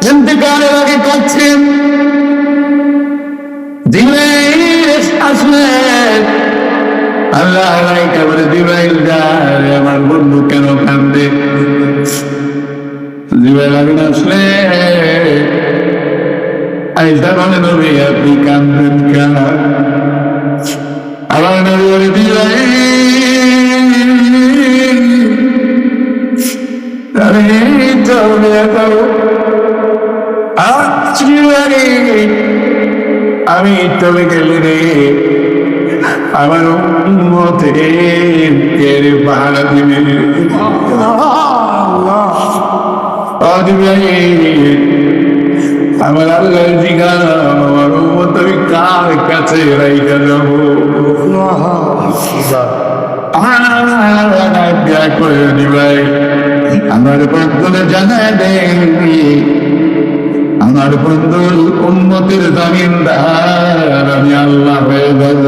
ইন্তেকালের আগে করছেন জিবরাইল আসলেন। আল্লাহ লাইকা বলে জিবরাইল যায়, আমার বন্ধু কেন কান্দে? জিবরাইল আমিন আসলে আইসা বলে নবী আপনি কান্দেন কেন? আমার নবী বলে জিবরাইল আমি চলে যাবো, আমি চলে গেলে রে আমার উম্মতের পাহারা দিবে। আমার আল্লাহ জিজ্ঞাসা আমার উম্মত আমি কার কাছে রাইখা যাবো? আমার বন্ধুরা জানায় দেয় আমার বন্ধুর উম্মতের জামিনদার আমি আল্লাহ হয়ে গেল।